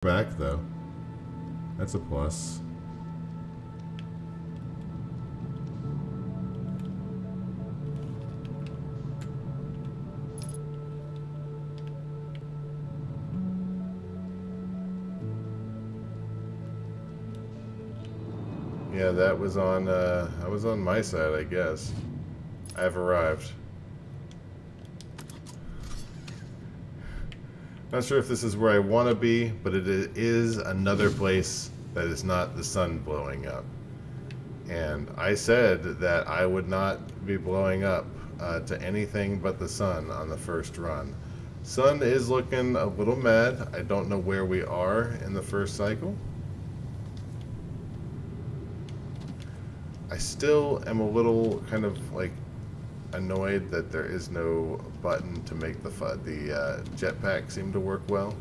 Back though. That's a plus. Yeah, that was on my side, I guess. I've arrived. Not sure if this is where I want to be, but it is another place that is not the sun blowing up. And I said that I would not be blowing up to anything but the sun on the first run. Sun is looking a little mad. I don't know where we are in the first cycle. I still am a little kind of like annoyed that there is no button to make the jetpack seem to work well.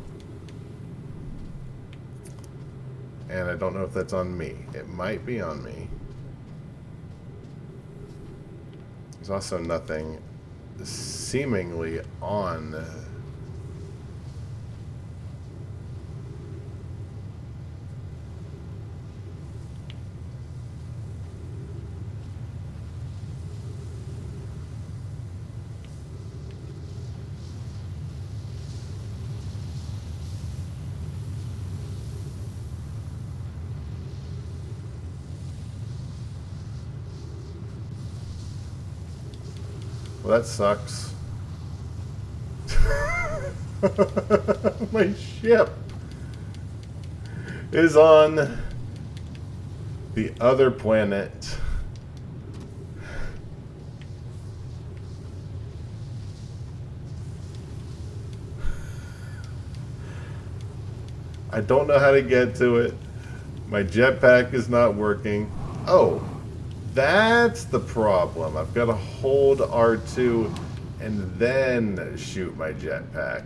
And I don't know if that's on me. It might be on me. There's also nothing seemingly on. Well, that sucks. My ship is on the other planet. I don't know how to get to it. My jetpack is not working. Oh, that's the problem. I've got to hold R2 and then shoot my jetpack.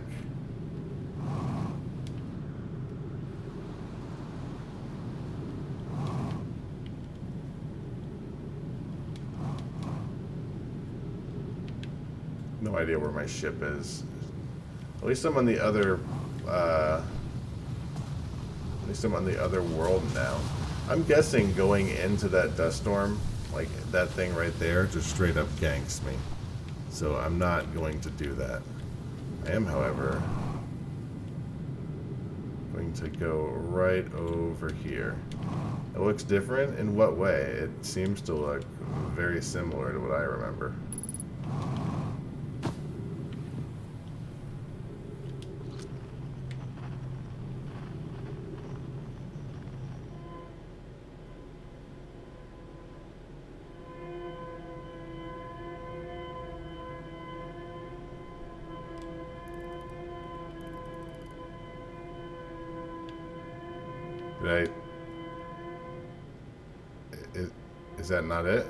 No idea where my ship is. At least I'm on the other world now. I'm guessing going into that dust storm, like that thing right there, just straight up ganks me. So I'm not going to do that. I am, however, going to go right over here. It looks different in what way? It seems to look very similar to what I remember. Did is that not it?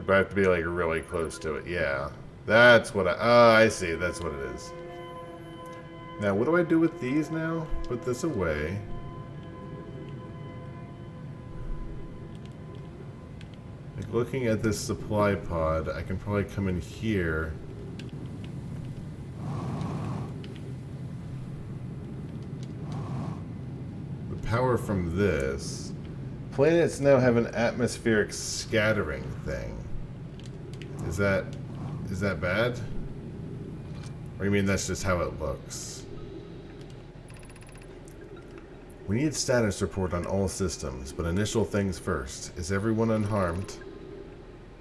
But I have to be like really close to it. Yeah. That's what I see. That's what it is. Now, what do I do with these now? Put this away. Like looking at this supply pod, I can probably come in here. The power from this. Planets now have an atmospheric scattering thing. Is that bad? Or you mean that's just how it looks? We need status report on all systems, but initial things first. Is everyone unharmed?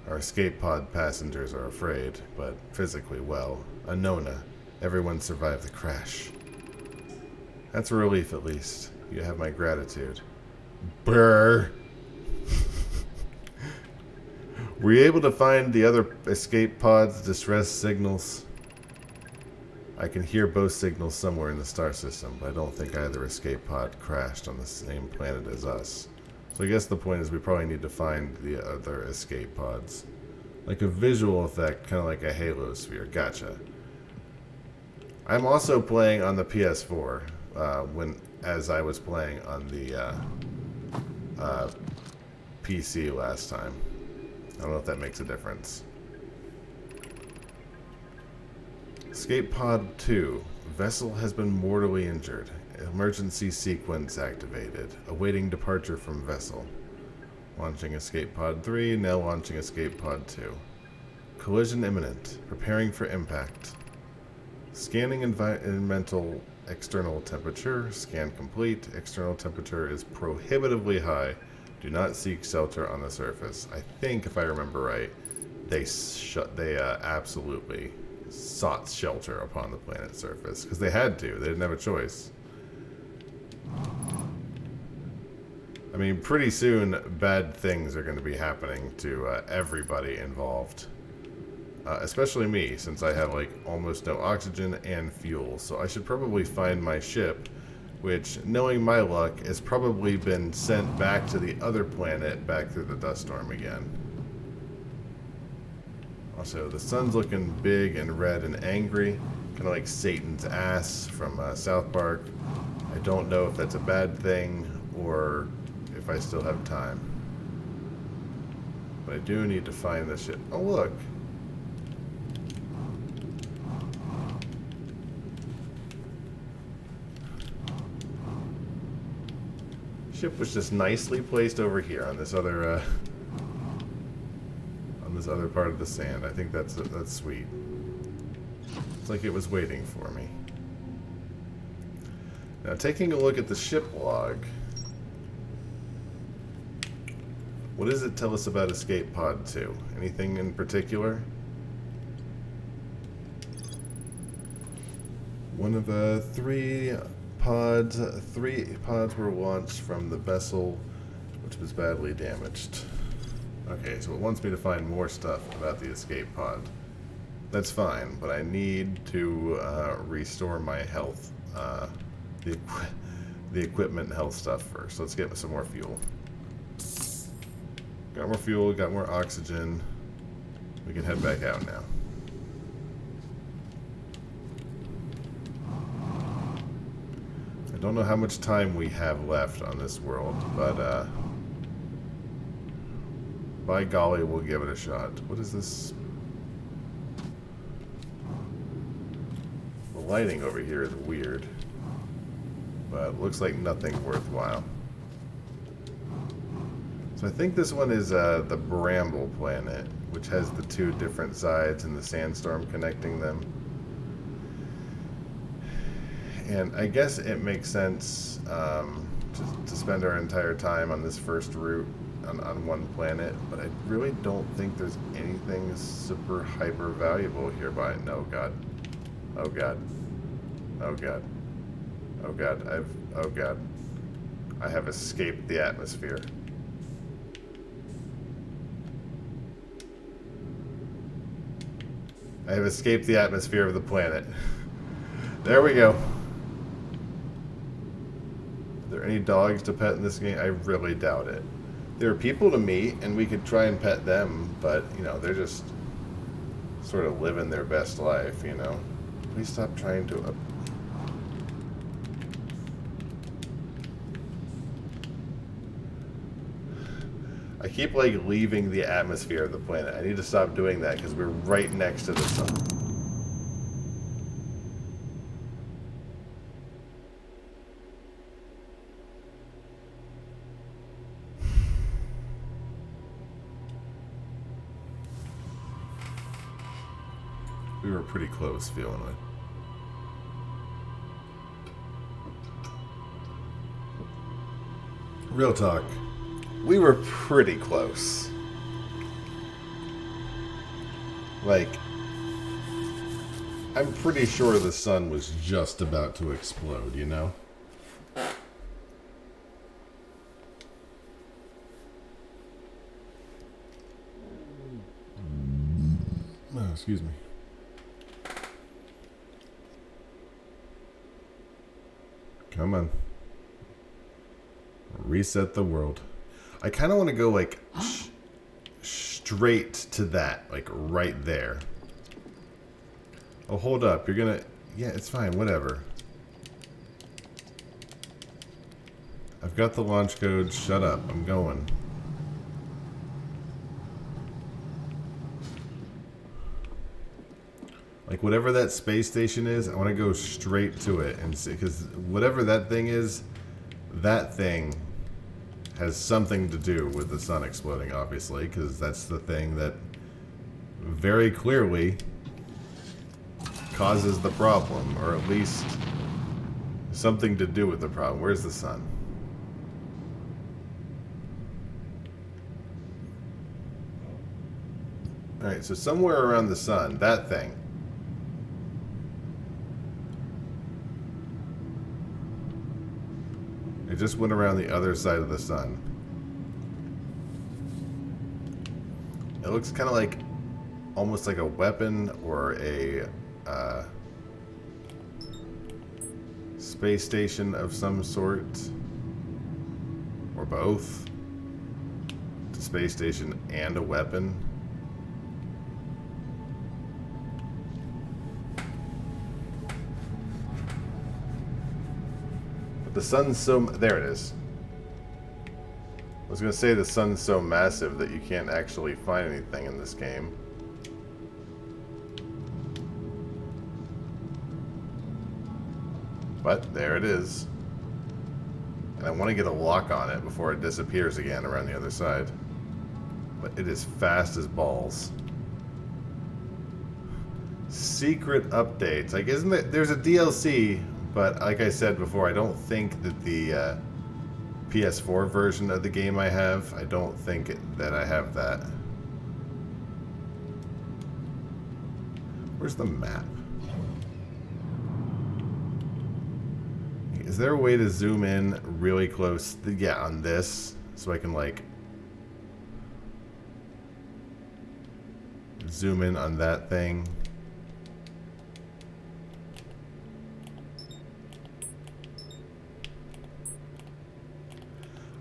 Our escape pod passengers are afraid, but physically well. Anona, everyone survived the crash. That's a relief, at least. You have my gratitude. Brr. Were you able to find the other escape pod's distress signals? I can hear both signals somewhere in the star system, but I don't think either escape pod crashed on the same planet as us. So I guess the point is we probably need to find the other escape pods. Like a visual effect, kind of like a Halo sphere. Gotcha. I'm also playing on the PS4 as I was playing on the PC last time. I don't know if that makes a difference. Escape Pod 2. Vessel has been mortally injured. Emergency sequence activated. Awaiting departure from vessel. Launching Escape Pod 3. Now launching Escape Pod 2. Collision imminent. Preparing for impact. Scanning environmental external temperature. Scan complete. External temperature is prohibitively high. Do not seek shelter on the surface. I think, if I remember right, they absolutely sought shelter upon the planet's surface because they had to. They didn't have a choice. I mean, pretty soon, bad things are going to be happening to everybody involved. Especially me, since I have, like, almost no oxygen and fuel. So I should probably find my ship, which, knowing my luck, has probably been sent back to the other planet, back through the dust storm again. Also, the sun's looking big and red and angry, kind of like Satan's ass from South Park. I don't know if that's a bad thing, or if I still have time. But I do need to find the ship. Oh, look! Ship was just nicely placed over here on this other part of the sand. I think that's sweet. It's like it was waiting for me. Now, taking a look at the ship log, what does it tell us about Escape Pod 2? Anything in particular? One of the three pods were launched from the vessel, which was badly damaged. Okay, so it wants me to find more stuff about the escape pod. That's fine, but I need to restore my health, the equipment health stuff first. Let's get some more fuel. Got more fuel, got more oxygen. We can head back out now. I don't know how much time we have left on this world, but by golly, we'll give it a shot. What is this? The lighting over here is weird, but it looks like nothing worthwhile. So I think this one is the Bramble planet, which has the two different sides and the sandstorm connecting them. And I guess it makes sense to spend our entire time on this first route on one planet, but I really don't think there's anything super hyper valuable here by it. No, God. Oh, God. Oh, God. Oh, God. Oh, God. I have escaped the atmosphere. I have escaped the atmosphere of the planet. There we go. Are there any dogs to pet in this game? I really doubt it. There are people to meet, and we could try and pet them, but, you know, they're just sort of living their best life, you know? Please stop trying to... I keep, like, leaving the atmosphere of the planet. I need to stop doing that, because we're right next to the sun. We were pretty close, feeling it. Real talk. We were pretty close. Like, I'm pretty sure the sun was just about to explode, you know? Oh, excuse me. Come on. Reset the world. I kind of want to go, like, straight to that, like right there. Oh, hold up. You're gonna... Yeah, it's fine. Whatever. I've got the launch code. Shut up. I'm going. Like, whatever that space station is, I want to go straight to it and see. Because whatever that thing is, that thing has something to do with the sun exploding, obviously. Because that's the thing that very clearly causes the problem, or at least something to do with the problem. Where's the sun? Alright, so somewhere around the sun, that thing. It just went around the other side of the sun. It looks kind of like, almost like a weapon or a space station of some sort, or both. It's a space station and a weapon. But the sun's so... There it is. I was going to say the sun's so massive that you can't actually find anything in this game. But there it is. And I want to get a lock on it before it disappears again around the other side. But it is fast as balls. Secret updates. Like, isn't there... There's a DLC, but like I said before, I don't think that the PS4 version of the game I have, I don't think that I have that. Where's the map? Is there a way to zoom in really close? Yeah, on this, so I can like zoom in on that thing.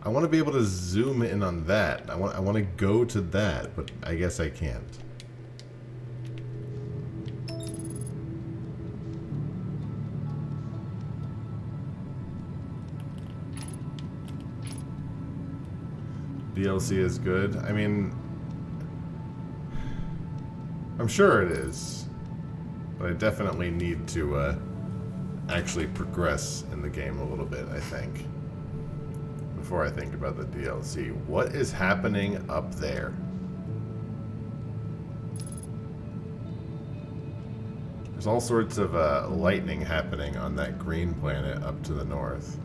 I want to be able to zoom in on that. I want to go to that, but I guess I can't. DLC is good. I mean, I'm sure it is, but I definitely need to actually progress in the game a little bit, I think, before I think about the DLC. What is happening up there? There's all sorts of lightning happening on that green planet up to the north.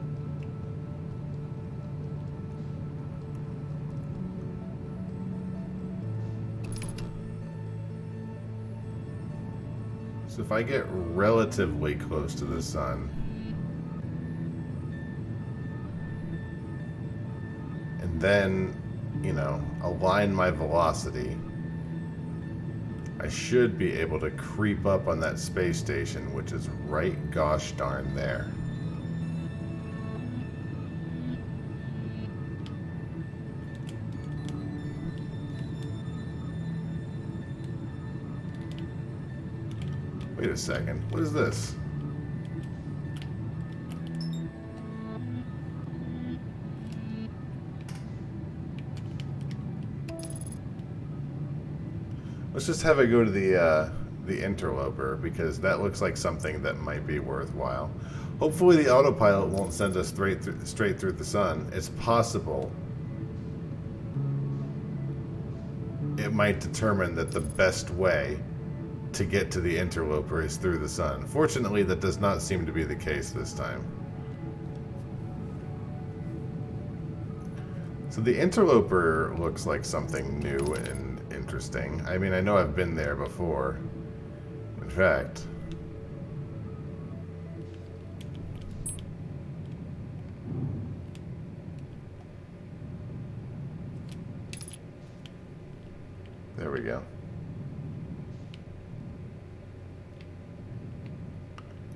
So if I get relatively close to the sun, and then, you know, align my velocity, I should be able to creep up on that space station, which is right gosh darn there. Wait a second. What is this? Let's just have it go to the interloper, because that looks like something that might be worthwhile. Hopefully the autopilot won't send us straight through the sun. It's possible it might determine that the best way to get to the interloper is through the sun. Fortunately, that does not seem to be the case this time. So the interloper looks like something new and interesting. I mean, I know I've been there before. In fact, there we go.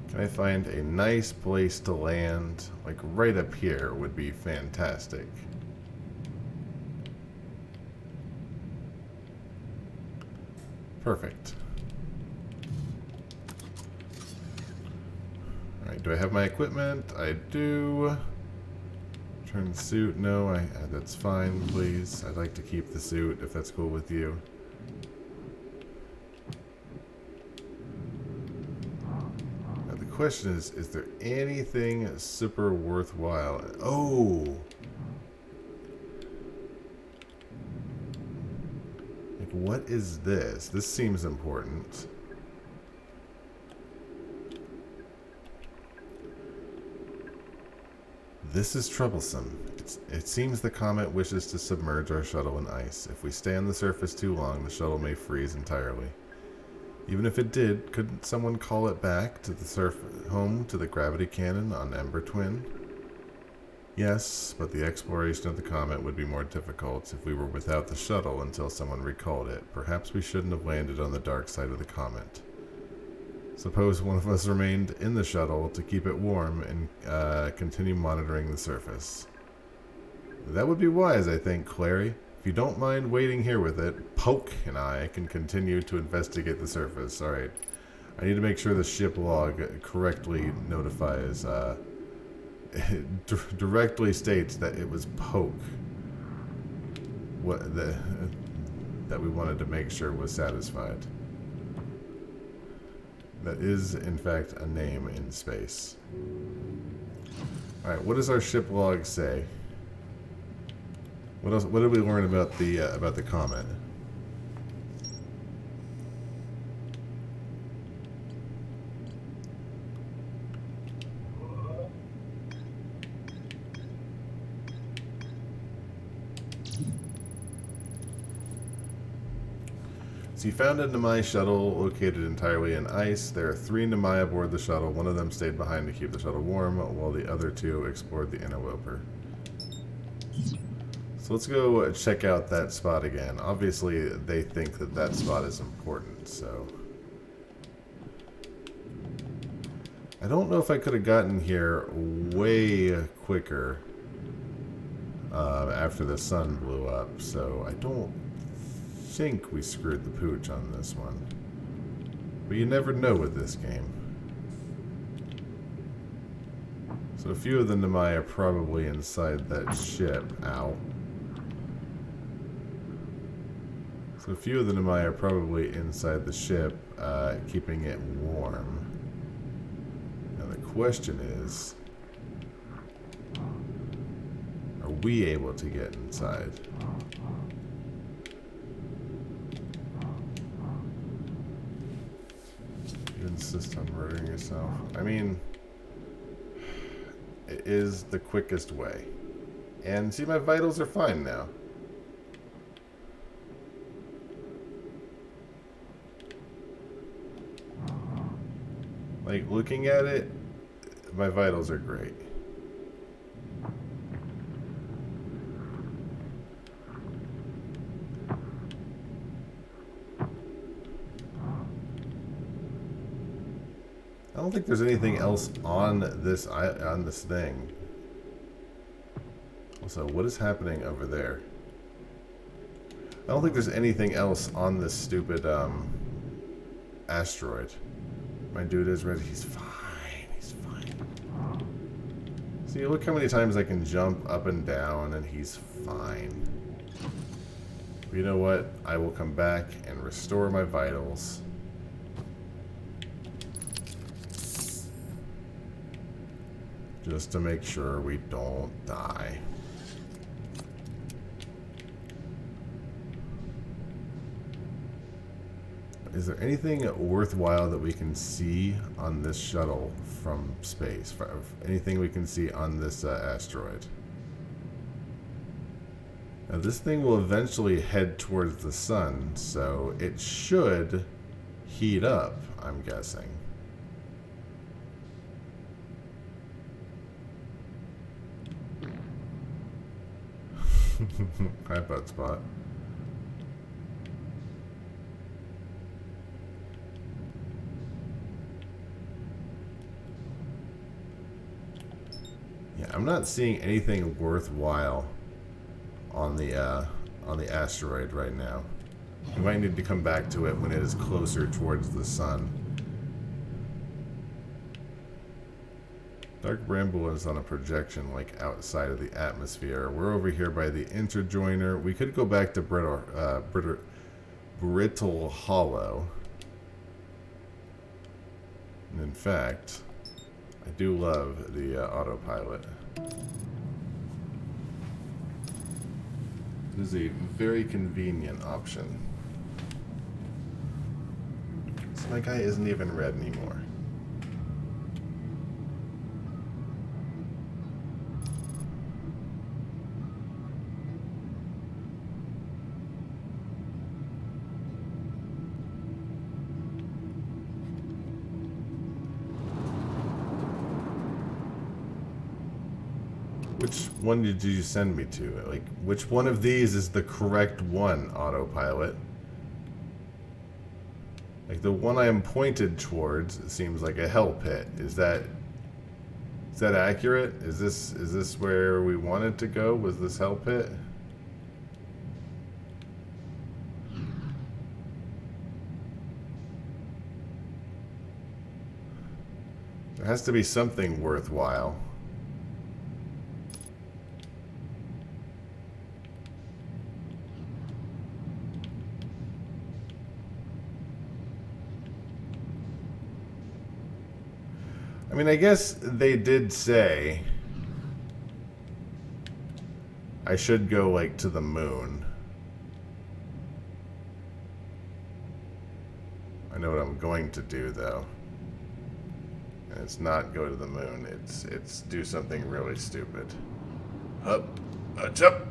Can I find a nice place to land? Like right up here would be fantastic. Perfect. Alright, do I have my equipment? I do. Turn the suit. No, that's fine, please. I'd like to keep the suit if that's cool with you. Now the question is there anything super worthwhile? Oh! Like, what is this? This seems important. This is troublesome. It seems the comet wishes to submerge our shuttle in ice. If we stay on the surface too long, the shuttle may freeze entirely. Even if it did, couldn't someone call it back to the home to the gravity cannon on Ember Twin? Yes, but the exploration of the comet would be more difficult if we were without the shuttle until someone recalled it. Perhaps we shouldn't have landed on the dark side of the comet. Suppose one of us remained in the shuttle to keep it warm and continue monitoring the surface. That would be wise, I think, Clary. If you don't mind waiting here with it, Poke and I can continue to investigate the surface. Alright. I need to make sure the ship log correctly notifies, directly states that it was Poke. That we wanted to make sure was satisfied. That is, in fact, a name in space. Alright, what does our ship log say? What else? What did we learn about the comet? So you found a Namai shuttle located entirely in ice. There are 3 Namai aboard the shuttle. One of them stayed behind to keep the shuttle warm, while the other 2 explored the interloper. So let's go check out that spot again. Obviously, they think that that spot is important, so... I don't know if I could have gotten here way quicker after the sun blew up, so I don't think we screwed the pooch on this one. But you never know with this game. So a few of the Namai are probably inside that ship. Ow. So a few of the Namai are probably inside the ship, keeping it warm. Now the question is, are we able to get inside? You insist on murdering yourself. I mean, it is the quickest way. And see, my vitals are fine now. Like, looking at it, my vitals are great. I don't think there's anything else on this thing. Also, what is happening over there? I don't think there's anything else on this stupid asteroid. My dude is ready. He's fine. He's fine. See, look how many times I can jump up and down, and he's fine. But you know what? I will come back and restore my vitals. Just to make sure we don't die. Is there anything worthwhile that we can see on this shuttle from space? Anything we can see on this asteroid? Now this thing will eventually head towards the sun, so it should heat up, I'm guessing. Hi, Budspot. Yeah, I'm not seeing anything worthwhile on the asteroid right now. We might need to come back to it when it is closer towards the sun. Dark Bramble is on a projection, like outside of the atmosphere. We're over here by the interjoiner. We could go back to Brittle Hollow. And in fact, I do love the autopilot. It is a very convenient option. So my guy isn't even red anymore. Which one did you send me to? Like, which one of these is the correct one, autopilot? Like, the one I am pointed towards seems like a hell pit. Is that accurate? Is this where we wanted to go? Was this hell pit? There has to be something worthwhile. I mean, I guess they did say I should go, like, to the moon. I know what I'm going to do, though. And it's not go to the moon. It's do something really stupid. Up. Up. Up.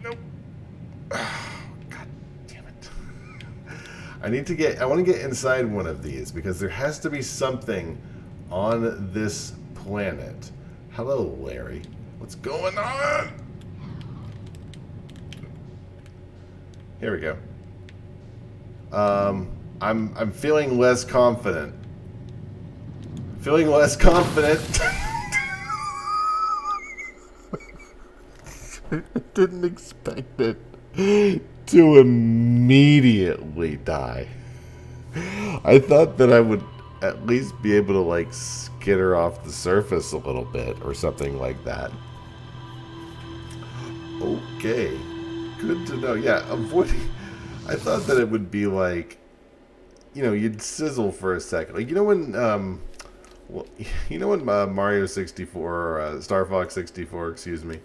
Nope. God damn it. I want to get inside one of these because there has to be something on this planet. Hello, Larry. What's going on? Here we go. I'm feeling less confident. Feeling less confident. I didn't expect it to immediately die. I thought that I would at least be able to, like, skitter off the surface a little bit or something like that. Okay. Good to know. Yeah, avoiding... I thought that it would be like, you know, you'd sizzle for a second. Like, you know when, Mario 64, or Star Fox 64, excuse me,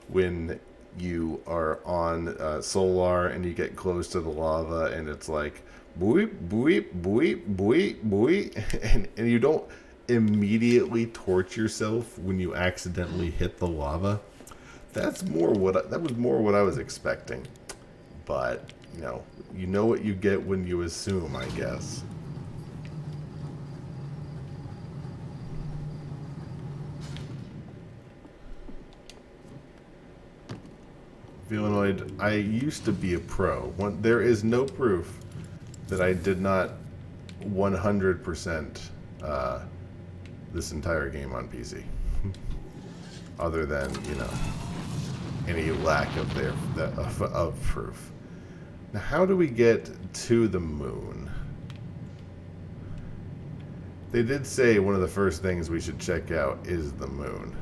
when you are on Solar and you get close to the lava and it's like, boop, boop, boop, boop, boop, and you don't immediately torch yourself when you accidentally hit the lava. That was more what I was expecting. But, you know what you get when you assume, I guess. Vilanoid, I used to be a pro. There is no proof that I did not 100% this entire game on PC. Other than, any lack of proof. Now, how do we get to the moon? They did say one of the first things we should check out is the moon.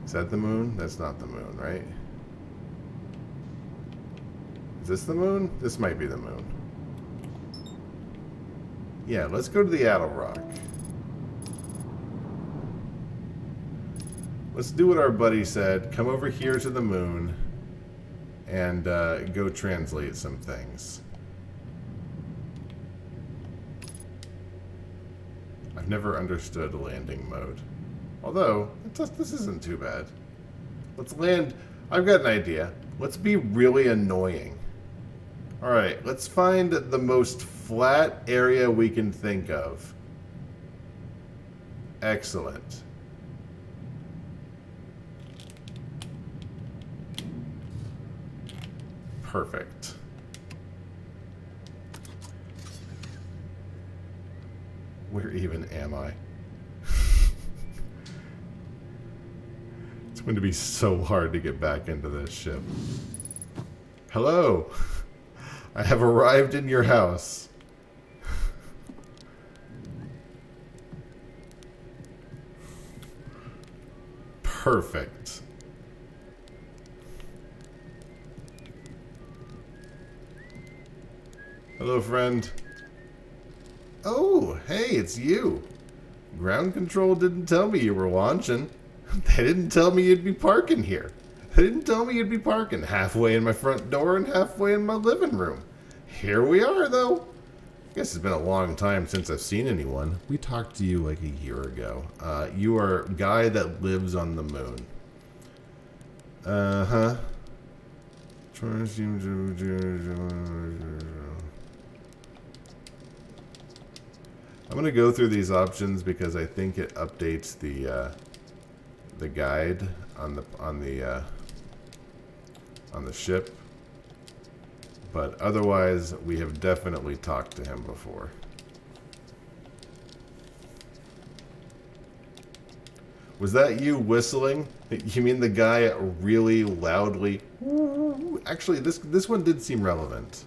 Is that the moon? That's not the moon, right? Is this the moon? This might be the moon. Yeah, let's go to the Addle Rock. Let's do what our buddy said. Come over here to the moon and go translate some things. I've never understood landing mode. Although, this isn't too bad. Let's land. I've got an idea. Let's be really annoying. Alright, let's find the most flat area we can think of. Excellent. Perfect. Where even am I? It's going to be so hard to get back into this ship. Hello. I have arrived in your house. Perfect. Hello, friend. Oh, hey, it's you. Ground control didn't tell me you were launching. They didn't tell me you'd be parking here. They didn't tell me you'd be parking halfway in my front door and halfway in my living room. Here we are, though. I guess it's been a long time since I've seen anyone. We talked to you like a year ago. You are a guy that lives on the moon. Uh-huh. I'm gonna go through these options because I think it updates the guide on the ship. But otherwise, we have definitely talked to him before. Was that you whistling? You mean the guy really loudly? Actually, this one did seem relevant.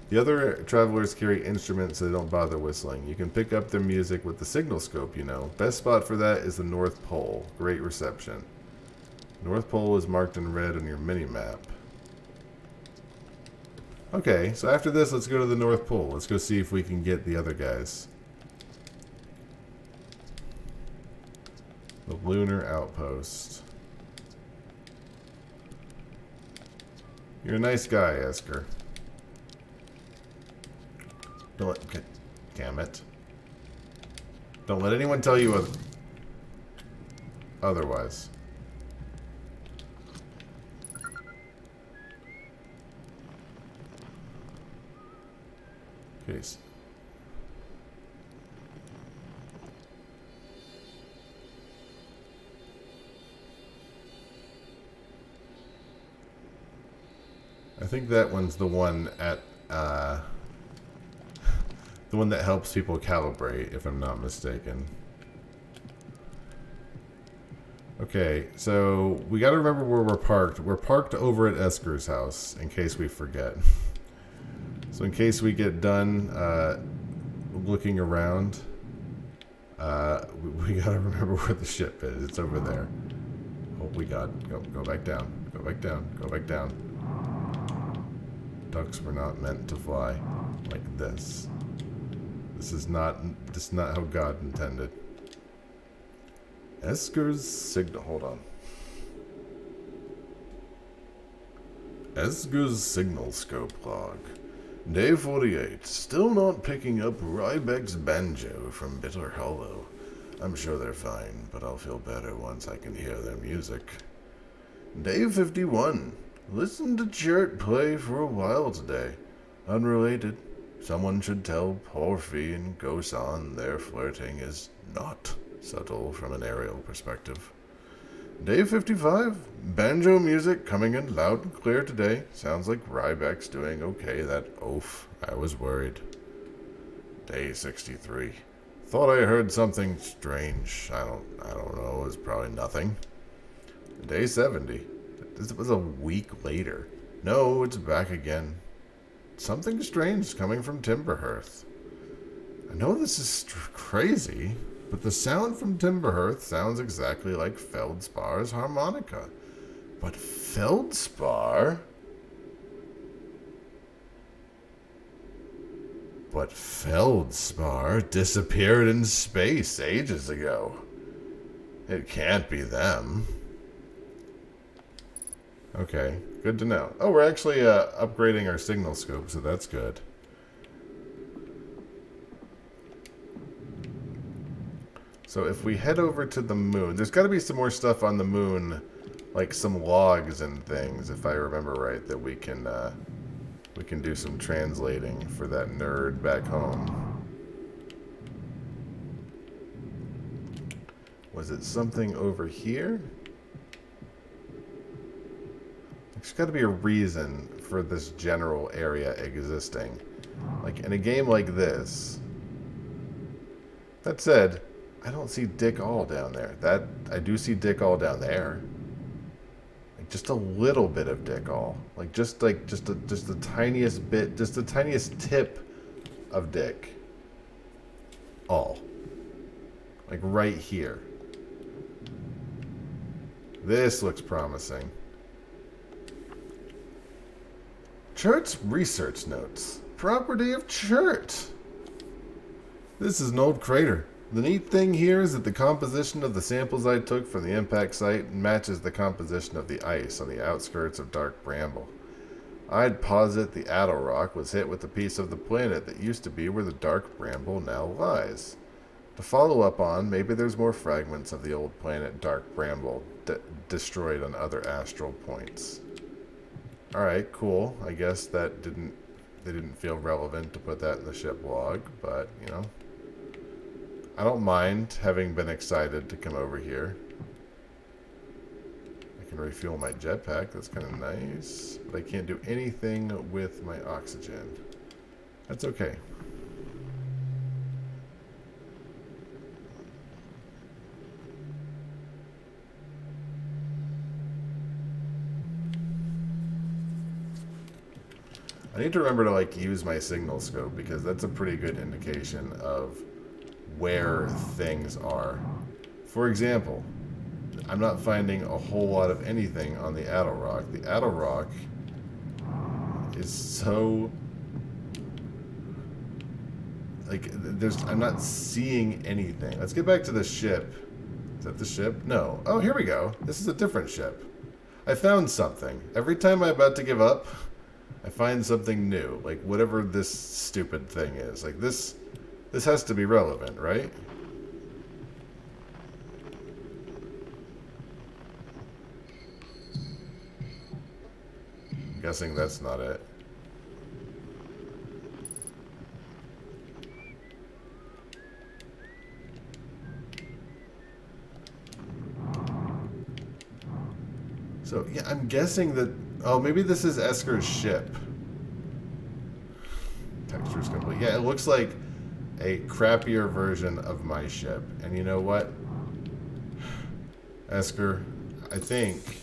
The other travelers carry instruments so they don't bother whistling. You can pick up their music with the signal scope, you know. Best spot for that is the North Pole. Great reception. North Pole is marked in red on your mini-map. Okay, so after this, let's go to the North Pole. Let's go see if we can get the other guys. The Lunar Outpost. You're a nice guy, Esker. Don't let... Damn it. Don't let anyone tell you otherwise. Peace. I think that one's the one at, the one that helps people calibrate, if I'm not mistaken. Okay, so we gotta remember where we're parked. We're parked over at Esker's house, in case we forget. So in case we get done looking around, we gotta remember where the ship is. It's over there. Oh, we got... Go back down. Go back down. Go back down. Ducks were not meant to fly like this. This is not how God intended. Esker's signal. Hold on. Esker's signal scope log. Day 48. Still not picking up Rybeck's banjo from Bitter Hollow. I'm sure they're fine, but I'll feel better once I can hear their music. Day 51. Listened to Chert play for a while today. Unrelated. Someone should tell Porphy and Gosan their flirting is not subtle from an aerial perspective. Day 55. Banjo music coming in loud and clear today. Sounds like Rybeck's doing okay. That oaf. I was worried. Day 63. Thought I heard something strange. I don't know. It was probably nothing. Day 70. This was a week later. No, it's back again. Something strange coming from Timberhearth. I know this is crazy, but the sound from Timberhearth sounds exactly like Feldspar's harmonica. But Feldspar? But Feldspar disappeared in space ages ago. It can't be them. Okay, good to know. Oh, we're actually upgrading our signal scope, so that's good. So if we head over to the moon, there's got to be some more stuff on the moon, like some logs and things, if I remember right, that we can do some translating for that nerd back home. Was it something over here? There's got to be a reason for this general area existing. Like, in a game like this. That said, I don't see Dick All down there. I do see Dick All down there. just a little bit of dick all. Just the tiniest bit, just the tiniest tip of dick all. Like right here. This looks promising. Chert's research notes. Property of Chert. This is an old crater. The neat thing here is that the composition of the samples I took from the impact site matches the composition of the ice on the outskirts of Dark Bramble. I'd posit the Addle Rock was hit with a piece of the planet that used to be where the Dark Bramble now lies. To follow up on, maybe there's more fragments of the old planet Dark Bramble destroyed on other astral points. Alright, cool. I guess they didn't feel relevant to put that in the ship log, but, you know. I don't mind having been excited to come over here. I can refuel my jetpack, that's kind of nice. But I can't do anything with my oxygen. That's okay. I need to remember to like use my signal scope because that's a pretty good indication of where things are. For example, I'm not finding a whole lot of anything on the Addle Rock. The Addle Rock is so like I'm not seeing anything. Let's get back to the ship. Is that the ship? No. Oh, here we go. This is a different ship. I found something. Every time I'm about to give up, I find something new. Like whatever this stupid thing is. Like this has to be relevant, right? I'm guessing that's not it. So, yeah, I'm guessing that... Oh, maybe this is Esker's ship. Texture's complete. Yeah, it looks like a crappier version of my ship. And you know what? Esker, I think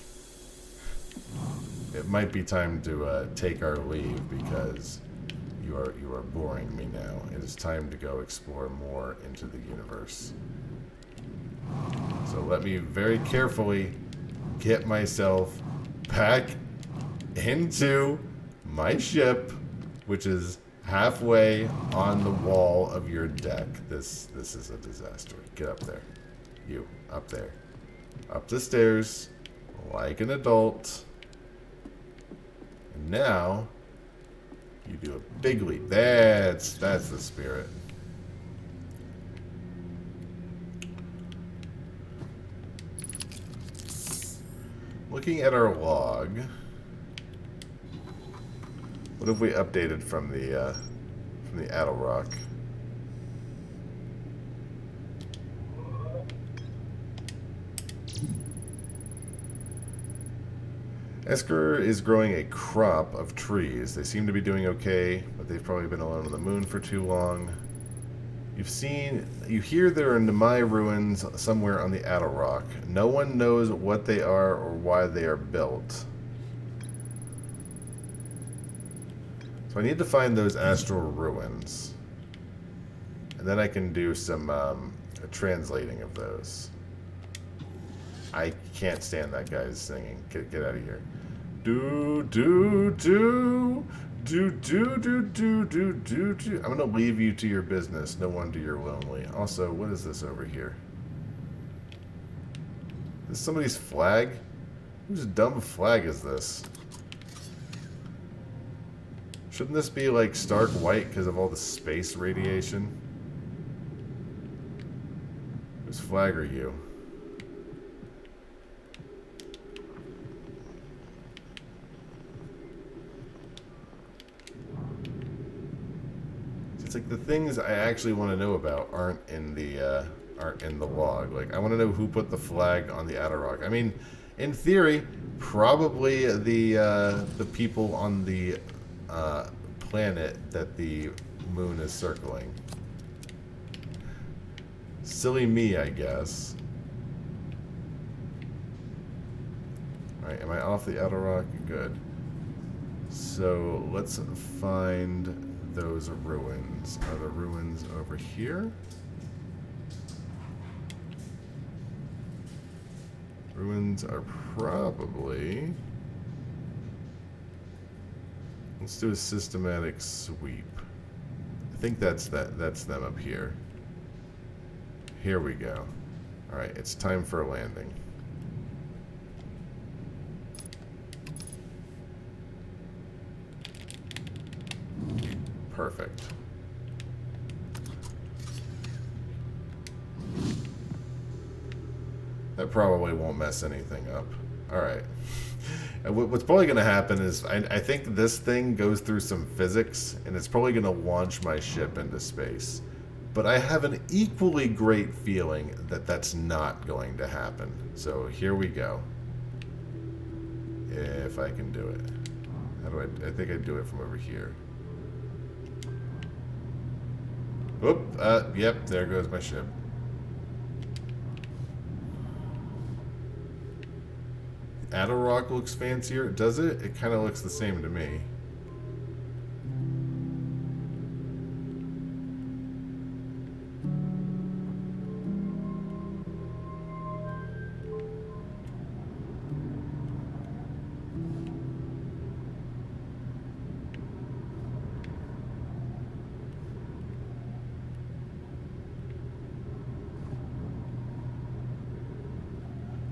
it might be time to take our leave because you are boring me now. It is time to go explore more into the universe. So let me very carefully get myself back into my ship, which is halfway on the wall of your deck. This is a disaster. Get up there. You, up there. Up the stairs, like an adult. And now, you do a big leap. That's the spirit. Looking at our log, what have we updated from the Addle Rock? Esker is growing a crop of trees. They seem to be doing okay, but they've probably been alone on the moon for too long. You hear there are Nemai ruins somewhere on the Addle Rock. No one knows what they are or why they are built. So I need to find those astral ruins. And then I can do some translating of those. I can't stand that guy's singing. Get out of here. Do do do do do do do do do do. I'm gonna leave you to your business. No wonder you're lonely. Also, what is this over here? Is this somebody's flag? Whose dumb flag is this? Shouldn't this be like stark white because of all the space radiation? Whose flag are you? It's like the things I actually want to know about aren't in the log. Like I want to know who put the flag on the Addle Rock. I mean, in theory, probably the people on the planet that the moon is circling. Silly me, I guess. Alright, am I off the outer rock? Good. So let's find those ruins. Are the ruins over here? Ruins are probably... Let's do a systematic sweep. I think that's them up here. Here we go. Alright, it's time for a landing. Perfect. That probably won't mess anything up. Alright. What's probably going to happen is, I think this thing goes through some physics, and it's probably going to launch my ship into space. But I have an equally great feeling that that's not going to happen. So here we go. If I can do it. How do I think I'd do it from over here. Whoop, yep, there goes my ship. Outer rock looks fancier, does it? It kind of looks the same to me.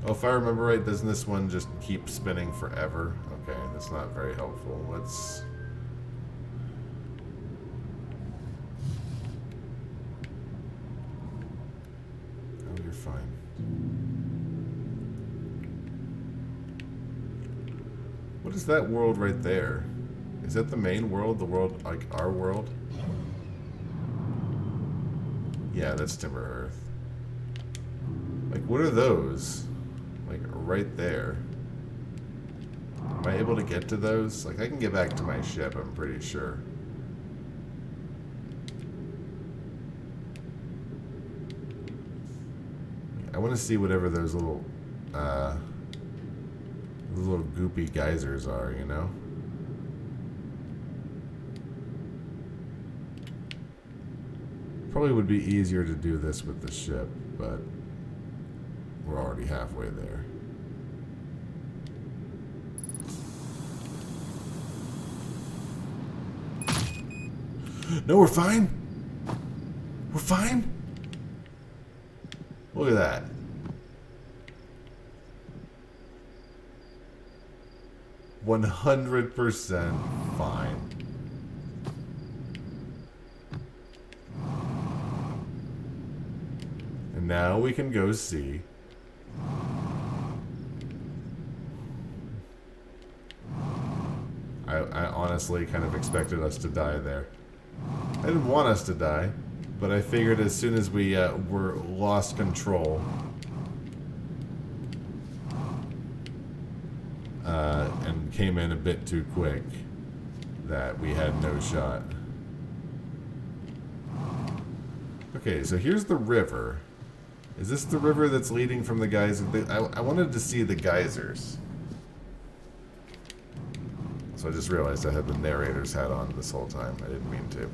Oh, if I remember right, doesn't this one just keep spinning forever? Okay, that's not very helpful. Let's... Oh, you're fine. What is that world right there? Is that the main world? The world, like our world? Yeah, that's Timber Earth. Like, what are those? Like, right there. Am I able to get to those? Like, I can get back to my ship, I'm pretty sure. I want to see whatever those little goopy geysers are, you know? Probably would be easier to do this with the ship, but we're already halfway there. No, we're fine. We're fine. Look at that. %100 fine. And now we can go see. I honestly kind of expected us to die there. I didn't want us to die, but I figured as soon as we were lost control and came in a bit too quick, that we had no shot. Okay, so here's the river. Is this the river that's leading from the geysers? I wanted to see the geysers. So I just realized I had the narrator's hat on this whole time. I didn't mean to.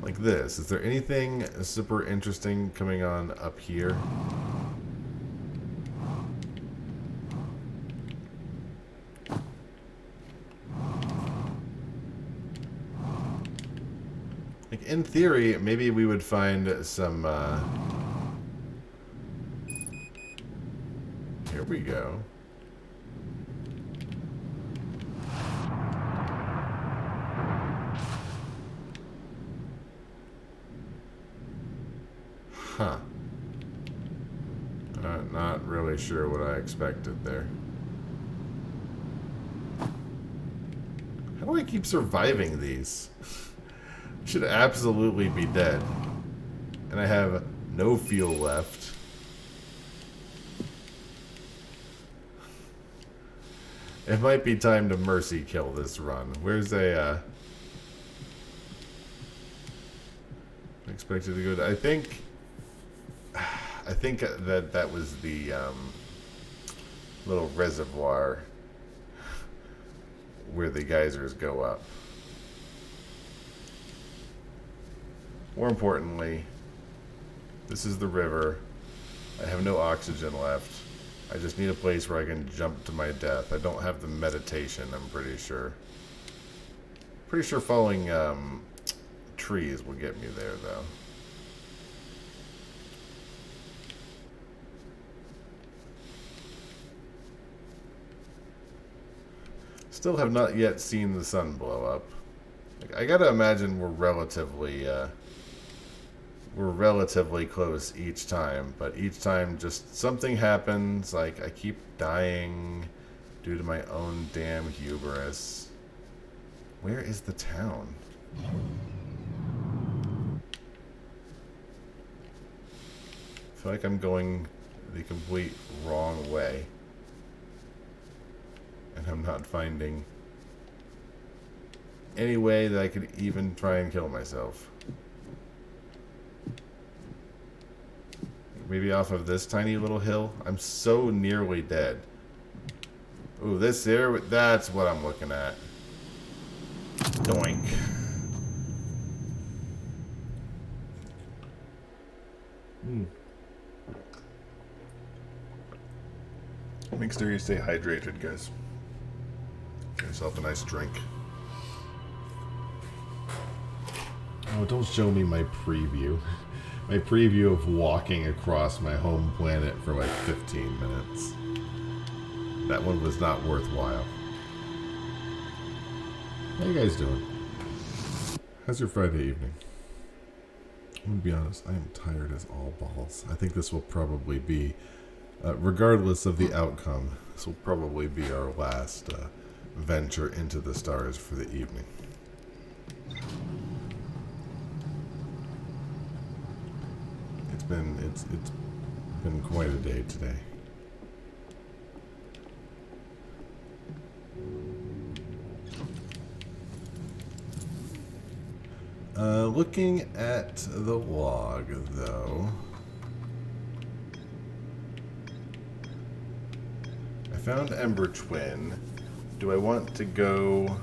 Like this. Is there anything super interesting coming on up here? Like, in theory, maybe we would find some, Here we go. Huh. Not really sure what I expected there. How do I keep surviving these? I should absolutely be dead. And I have no fuel left. It might be time to mercy kill this run. Where's a, expected to go to, I think I think that was the little reservoir where the geysers go up. More importantly, this is the river. I have no oxygen left. I just need a place where I can jump to my death. I don't have the meditation, I'm pretty sure. Pretty sure falling trees will get me there, though. Still have not yet seen the sun blow up. I gotta imagine we're relatively close each time, but each time just something happens. Like I keep dying due to my own damn hubris. Where is the town? I feel like I'm going the complete wrong way. And I'm not finding any way that I could even try and kill myself. Maybe off of this tiny little hill? I'm so nearly dead. Ooh, this here, that's what I'm looking at. Doink. Make sure you stay hydrated, guys. Get yourself a nice drink. Oh, don't show me my preview. My preview of walking across my home planet for like 15 minutes. That one was not worthwhile. How you guys doing? How's your Friday evening? I'm gonna be honest, I am tired as all balls. I think this will probably be, regardless of the outcome, this will probably be our last venture into the stars for the evening. It's been quite a day today. Looking at the log, though, I found Ember Twin. Do I want to go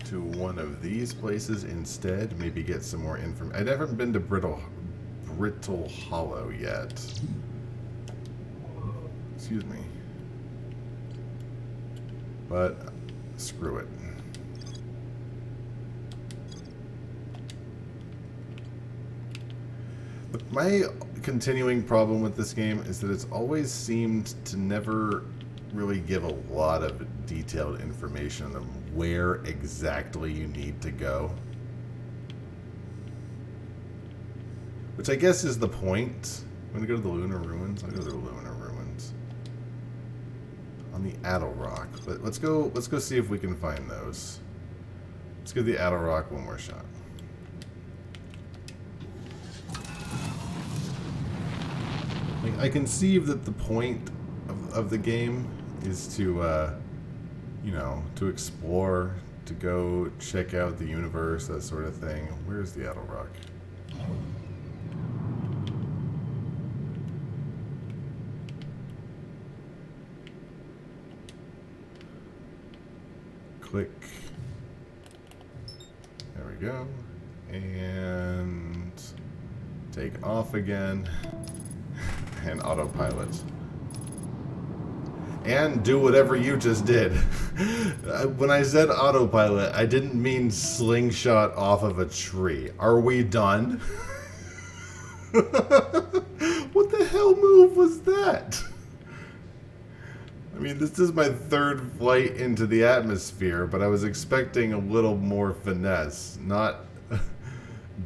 to one of these places instead? Maybe get some more information. I've never been to Brittle Hollow yet. Excuse me. But screw it. But my continuing problem with this game is that it's always seemed to never really give a lot of detailed information on where exactly you need to go. Which I guess is the point. I'm gonna go to the Lunar Ruins. I'll go to the Lunar Ruins. On the Addle Rock. But let's go see if we can find those. Let's give the Addle Rock one more shot. Like, I conceive that the point of the game is to you know, to explore, to go check out the universe, that sort of thing. Where's the Addle Rock? Click. There we go. And take off again. And autopilot. And do whatever you just did. When I said autopilot, I didn't mean slingshot off of a tree. Are we done? What the hell move was that? I mean, this is my third flight into the atmosphere, but I was expecting a little more finesse, not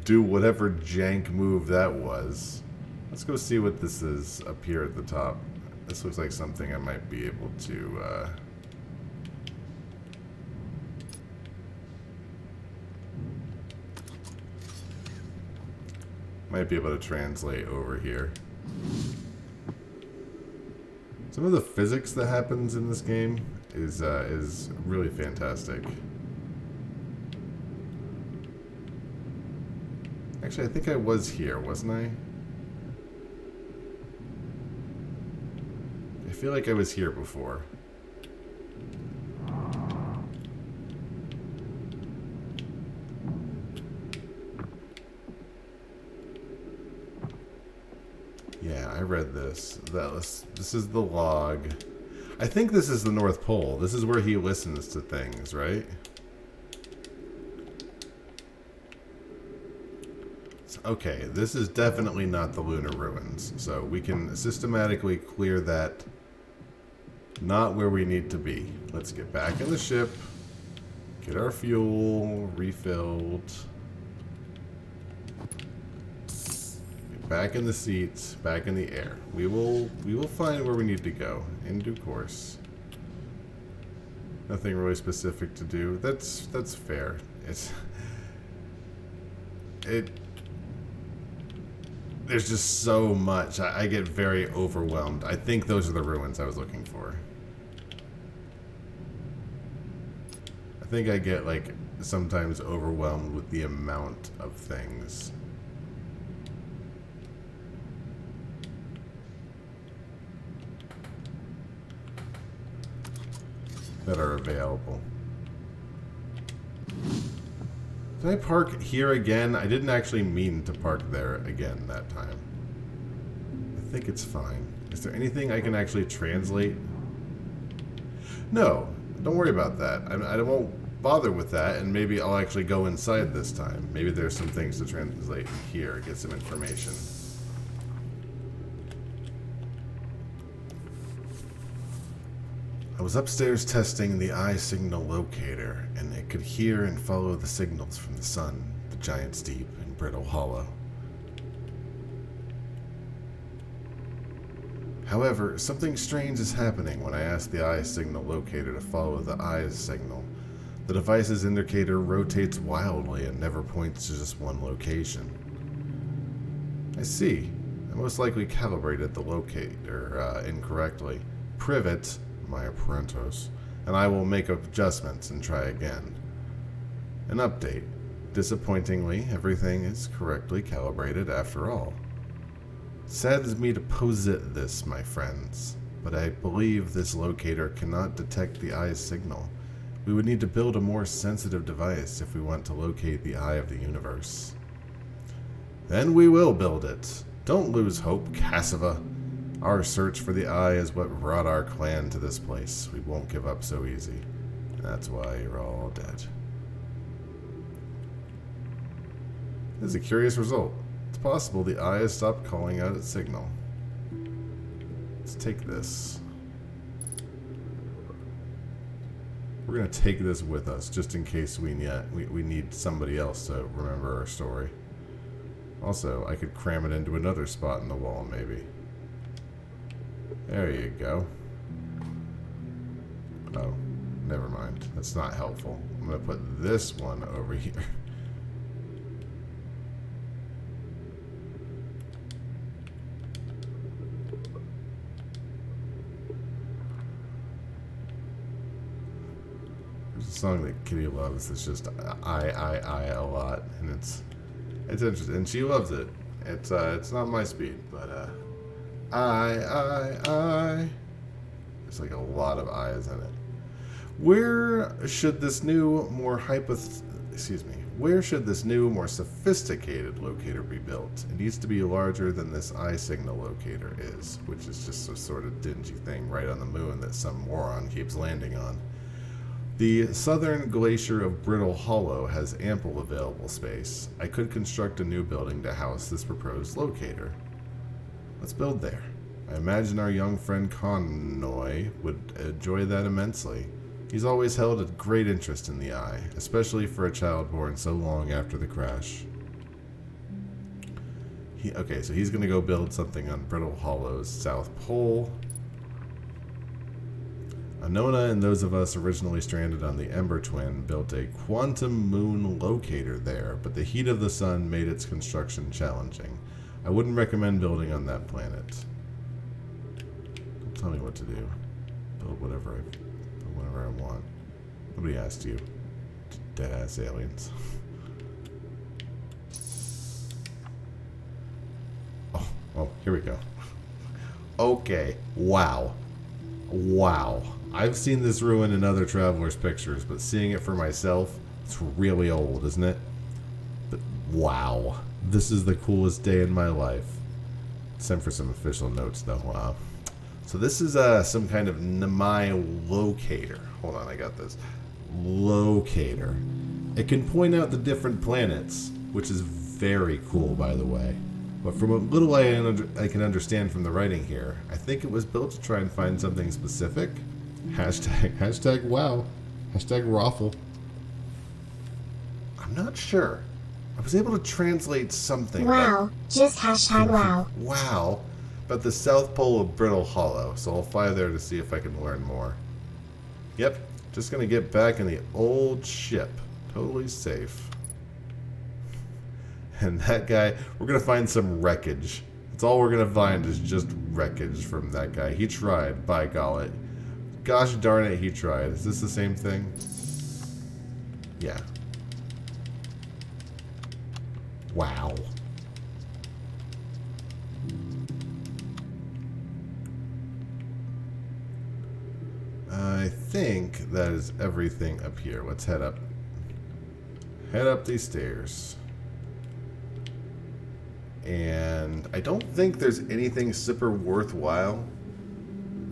do whatever jank move that was. Let's go see what this is up here at the top. This looks like something I might be able to, might be able to translate over here. Some of the physics that happens in this game is really fantastic. Actually, I think I was here, wasn't I? feel like I was here before. Yeah, I read this. This is the log. I think this is the North Pole. This is where he listens to things, right? Okay, this is definitely not the lunar ruins. So we can systematically clear that. Not where we need to be. Let's get back in the ship. Get our fuel refilled. Get back in the seats, back in the air. We will find where we need to go in due course. Nothing really specific to do. That's fair. There's just so much. I get very overwhelmed. I think those are the ruins I was looking for. I think I get, like, sometimes overwhelmed with the amount of things. That are available. Did I park here again? I didn't actually mean to park there again that time. I think it's fine. Is there anything I can actually translate? No, don't worry about that. I won't bother with that, and maybe I'll actually go inside this time. Maybe there's some things to translate here, get some information. I was upstairs testing the eye signal locator, and it could hear and follow the signals from the sun, the giant's deep and brittle hollow. However, something strange is happening when I ask the eye signal locator to follow the eye's signal. The device's indicator rotates wildly and never points to just one location. I see. I most likely calibrated the locator incorrectly. Privet, my apprentice, and I will make adjustments and try again. An update. Disappointingly, everything is correctly calibrated after all. It saddens me to posit this, my friends, but I believe this locator cannot detect the eye's signal. We would need to build a more sensitive device if we want to locate the eye of the universe. Then we will build it. Don't lose hope, Cassava. Our search for the eye is what brought our clan to this place. We won't give up so easy. That's why you're all dead. This is a curious result. It's possible the eye has stopped calling out its signal. Let's take this. We're going to take this with us, just in case we need somebody else to remember our story. Also, I could cram it into another spot in the wall, maybe. There you go. Oh, never mind. That's not helpful. I'm going to put this one over here. There's a song that Kitty loves. It's just I a lot, and it's interesting, and she loves it. It's not my speed, but I. There's like a lot of I's in it. Where should this new, more sophisticated locator be built? It needs to be larger than this eye signal locator is, which is just a sort of dingy thing right on the moon that some moron keeps landing on. The southern glacier of Brittle Hollow has ample available space. I could construct a new building to house this proposed locator. Let's build there. I imagine our young friend Connoy would enjoy that immensely. He's always held a great interest in the eye, especially for a child born so long after the crash. Okay, so he's going to go build something on Brittle Hollow's south pole. Anona and those of us originally stranded on the Ember Twin built a quantum moon locator there, but the heat of the sun made its construction challenging. I wouldn't recommend building on that planet. Don't tell me what to do. Build whatever I want. Nobody asked you. Dead-ass aliens. Oh, well, here we go. Okay, wow. Wow. I've seen this ruin in other travelers' pictures, but seeing it for myself, it's really old, isn't it? But wow. This is the coolest day in my life. It's time for some official notes, though. Wow. So this is some kind of Namai locator. Hold on, I got this. Locator. It can point out the different planets, which is very cool, by the way. But from what little I can understand from the writing here, I think it was built to try and find something specific. Hashtag wow. Hashtag raffle. I'm not sure. I was able to translate something. Wow. Just hashtag wow. Wow. About the South Pole of Brittle Hollow. So I'll fly there to see if I can learn more. Yep. Just gonna get back in the old ship. Totally safe. And that guy, we're going to find some wreckage. That's all we're going to find is just wreckage from that guy. He tried, by golly. Gosh darn it, he tried. Is this the same thing? Yeah. Wow. I think that is everything up here. Let's head up. Head up these stairs. And I don't think there's anything super worthwhile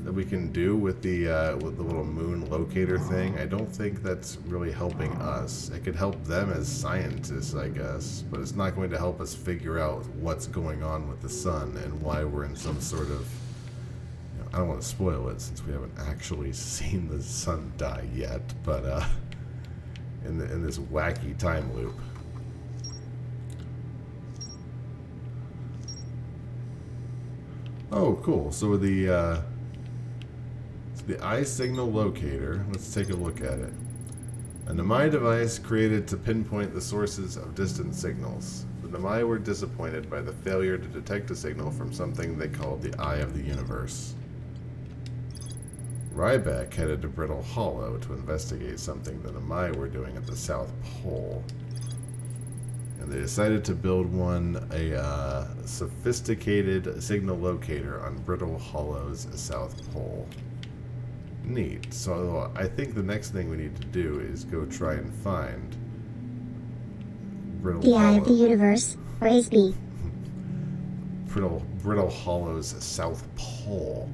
that we can do with the little moon locator thing. I don't think that's really helping us. It could help them as scientists, I guess, but it's not going to help us figure out what's going on with the sun and why we're in some sort of... You know, I don't want to spoil it since we haven't actually seen the sun die yet, but in this wacky time loop. Oh, cool. So the eye signal locator, let's take a look at it. A Namai device created to pinpoint the sources of distant signals. The Namai were disappointed by the failure to detect a signal from something they called the Eye of the Universe. Ryback headed to Brittle Hollow to investigate something the Namai were doing at the South Pole. And they decided to build a sophisticated signal locator on Brittle Hollow's South Pole. Neat. So I think the next thing we need to do is go try and find Brittle The Hollow. Eye of the Universe, Raise B. Brittle Hollow's South Pole.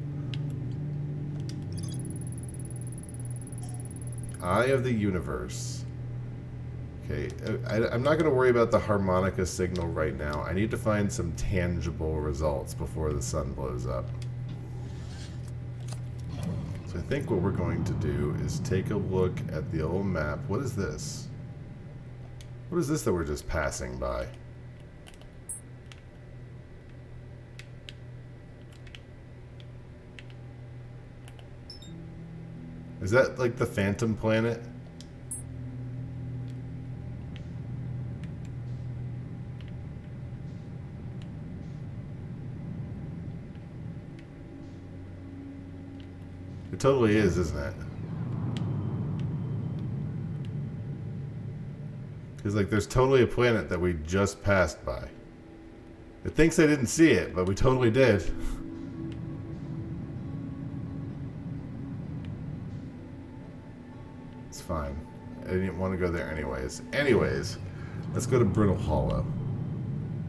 Eye of the Universe. Okay, I'm not going to worry about the harmonica signal right now. I need to find some tangible results before the sun blows up. So I think what we're going to do is take a look at the old map. What is this? What is this that we're just passing by? Is that like the Phantom Planet? It totally is, isn't it? Because, like, there's totally a planet that we just passed by. It thinks I didn't see it, but we totally did. It's fine. I didn't want to go there anyways. Anyways, let's go to Brittle Hollow.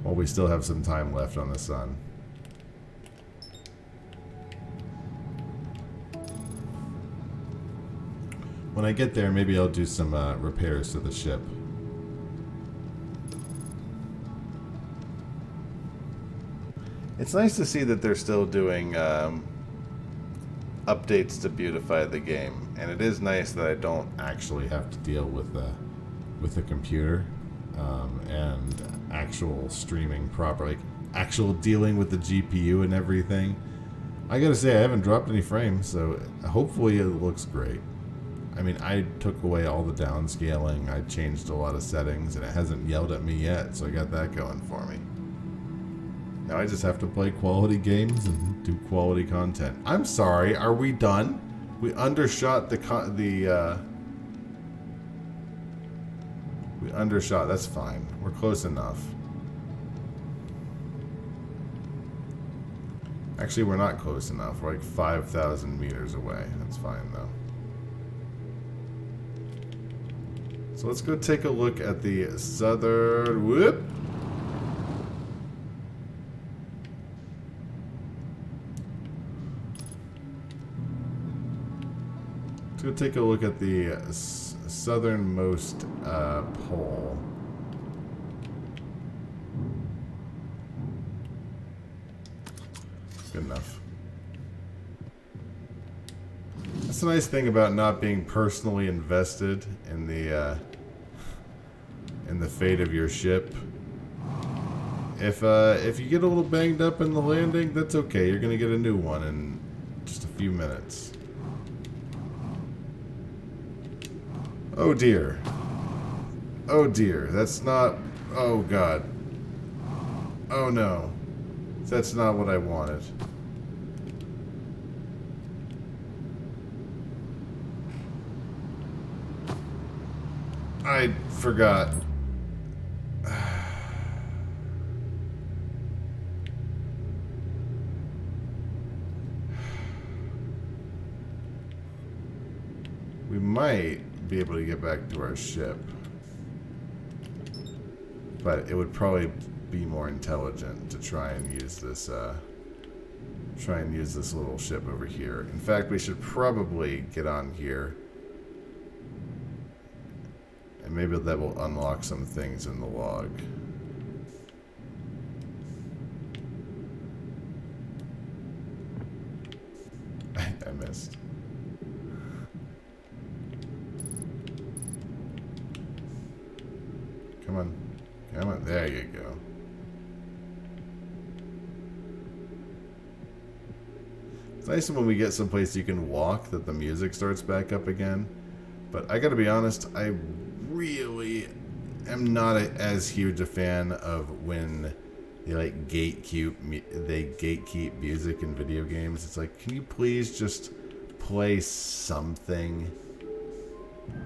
While we still have some time left on the sun. When I get there, maybe I'll do some repairs to the ship. It's nice to see that they're still doing updates to beautify the game, and it is nice that I don't actually have to deal with the computer and actual streaming properly, actual dealing with the GPU and everything. I gotta say, I haven't dropped any frames, so hopefully it looks great. I mean, I took away all the downscaling, I changed a lot of settings, and it hasn't yelled at me yet, so I got that going for me. Now I just have to play quality games and do quality content. I'm sorry, are we done? We undershot we undershot, that's fine. We're close enough. Actually, we're not close enough. We're like 5,000 meters away. That's fine, though. So let's go take a look at the southern... Whoop! Let's go take a look at the southernmost pole. Good enough. That's the nice thing about not being personally invested in the fate of your ship. If you get a little banged up in the landing, that's okay. You're gonna get a new one in just a few minutes. Oh dear. Oh dear. That's not. Oh god. Oh no. That's not what I wanted. I forgot. We might be able to get back to our ship. But it would probably be more intelligent to try and use this little ship over here. In fact, we should probably get on here. And maybe that will unlock some things in the log. I missed. Come on. Come on. There you go. It's nice when we get someplace you can walk that the music starts back up again. But I gotta be honest, I really am not as huge a fan of when they like gatekeep music in video games. It's like, can you please just play something?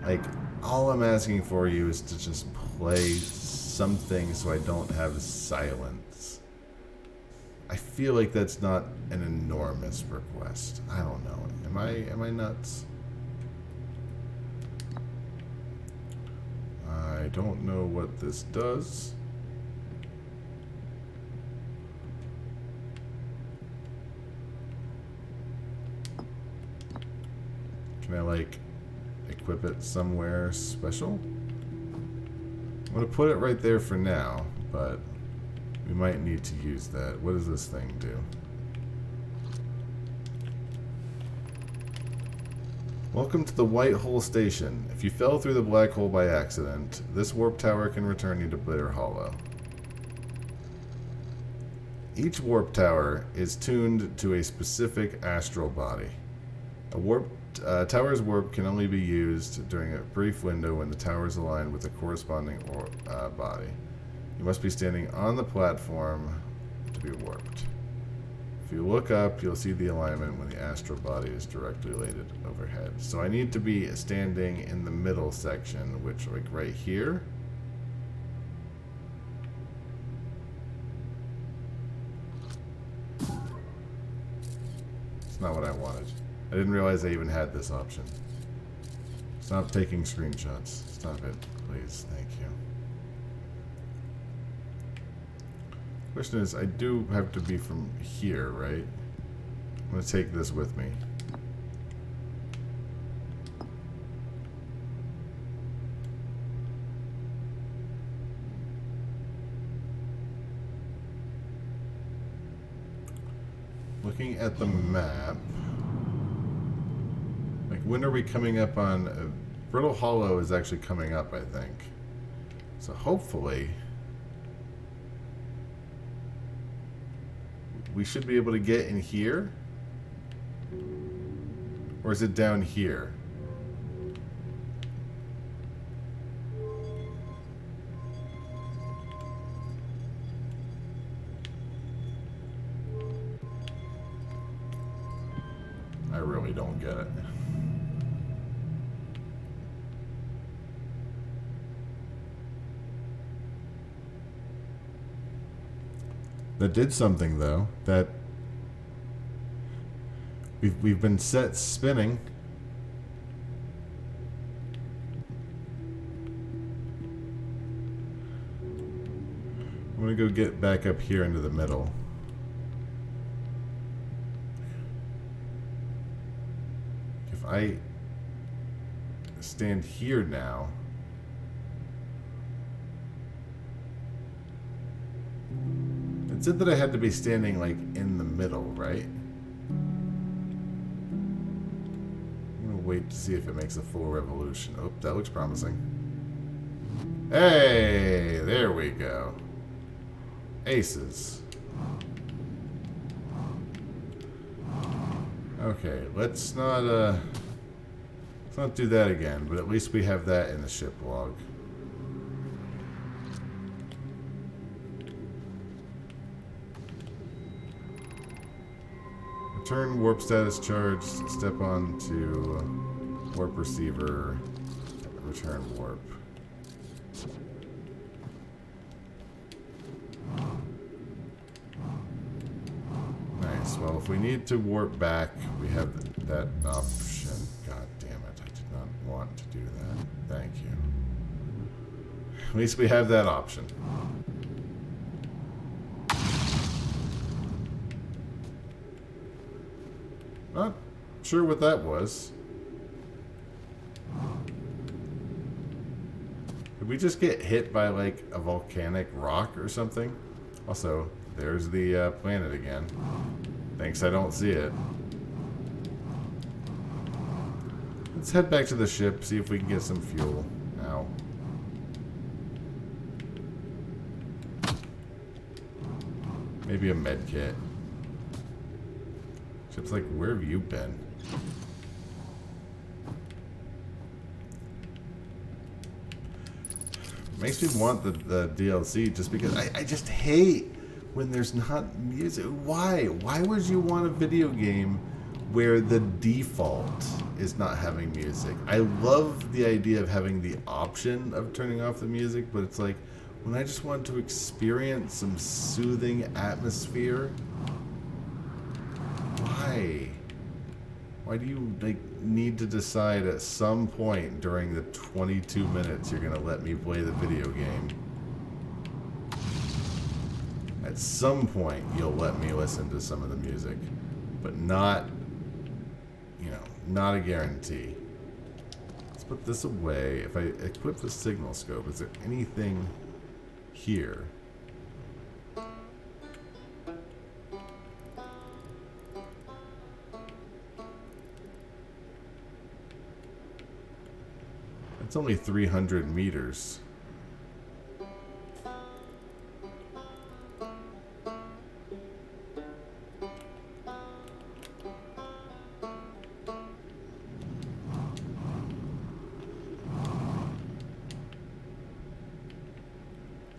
Like, all I'm asking for you is to just play something so I don't have silence. I feel like that's not an enormous request. I don't know. Am I nuts? I don't know what this does. Can I like equip it somewhere special? I'm gonna put it right there for now, but we might need to use that. What does this thing do? Welcome to the White Hole Station. If you fell through the black hole by accident, this warp tower can return you to Bitter Hollow. Each warp tower is tuned to a specific astral body. A tower's warp can only be used during a brief window when the tower is aligned with the corresponding body. You must be standing on the platform to be warped. If you look up, you'll see the alignment when the astral body is directly related overhead. So I need to be standing in the middle section, which, like right here. It's not what I wanted. I didn't realize I even had this option. Stop taking screenshots. Stop it, please. Thank you. Question is, I do have to be from here, right? I'm going to take this with me. Looking at the map, like when are we coming up on... Brittle Hollow is actually coming up, I think. So hopefully... we should be able to get in here? Or is it down here? I really don't get it. That did something, though. That We've been set spinning. I'm gonna go get back up here into the middle. If I stand here now, it said that I had to be standing like in the middle, right? I'm gonna wait to see if it makes a full revolution. Oh, that looks promising. Hey, there we go. Aces. Okay, let's not do that again, but at least we have that in the ship log. Return warp status charge, step on to warp receiver, return warp. Nice, well if we need to warp back, we have that option. God damn it, I did not want to do that. Thank you. At least we have that option. Not sure what that was. Did we just get hit by like a volcanic rock or something? Also, there's the planet again. Thanks, I don't see it. Let's head back to the ship, see if we can get some fuel. Ow. Maybe a med kit. Ship's like, where have you been? Makes me want the DLC just because I just hate when there's not music. Why? Why would you want a video game where the default is not having music? I love the idea of having the option of turning off the music, but it's like when I just want to experience some soothing atmosphere. Why? Why do you like need to decide at some point during the 22 minutes you're gonna let me play the video game? At some point you'll let me listen to some of the music, but not, you know, not a guarantee. Let's put this away. If I equip the signal scope, is there anything here? It's only 300 meters.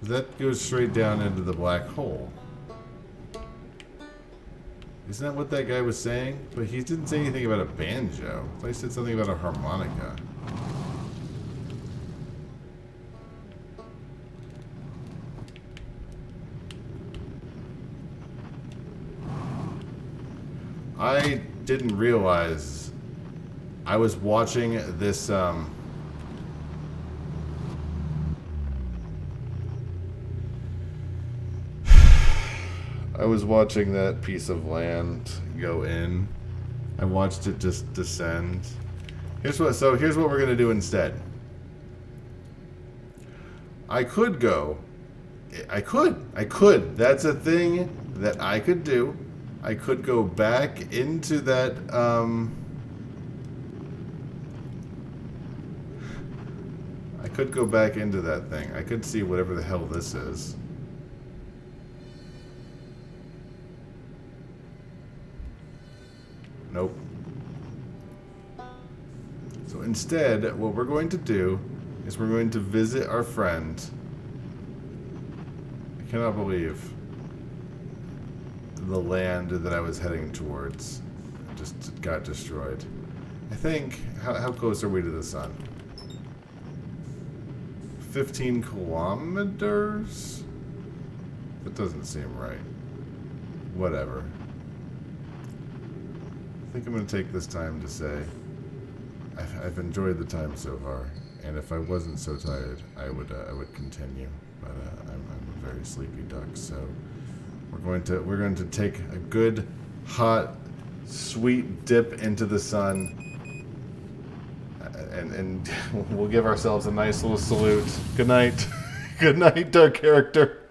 That goes straight down into the black hole. Isn't that what that guy was saying? But he didn't say anything about a banjo. I thought he said something about a harmonica. I didn't realize I was watching this I was watching that piece of land go in. I watched it just descend. Here's what we're gonna do instead. I could. That's a thing that I could do. I could go back into that, I could go back into that thing. I could see whatever the hell this is. Nope. So instead, what we're going to do is we're going to visit our friend. I cannot believe the land that I was heading towards just got destroyed. I think, how close are we to the sun? 15 kilometers? That doesn't seem right. Whatever. I think I'm going to take this time to say I've enjoyed the time so far, and if I wasn't so tired, I would continue. But I'm a very sleepy duck, so we're going to take a good, hot, sweet dip into the sun, and we'll give ourselves a nice little salute. Good night, good night, duck character.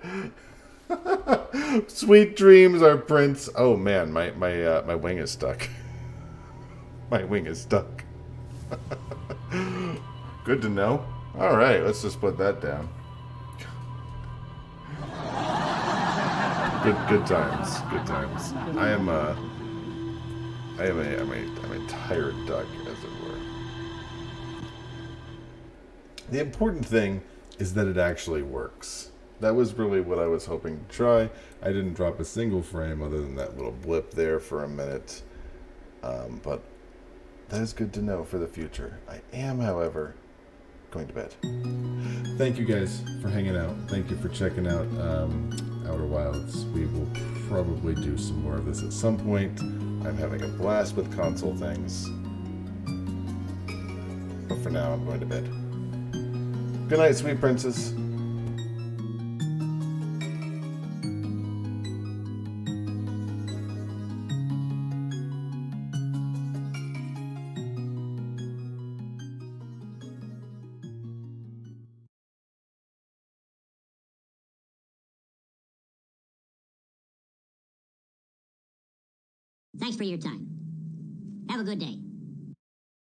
Sweet dreams, our prince. Oh man, my wing is stuck. My wing is stuck. Good to know. All right, let's just put that down. Good times. Good times. I'm a tired duck, as it were. The important thing is that it actually works. That was really what I was hoping to try. I didn't drop a single frame other than that little blip there for a minute. But that is good to know for the future. I am, however, going to bed. Thank you guys for hanging out. Thank you for checking out Outer Wilds. We will probably do some more of this at some point. I'm having a blast with console things. But for now, I'm going to bed. Good night, sweet princess. Thanks for your time. Have a good day.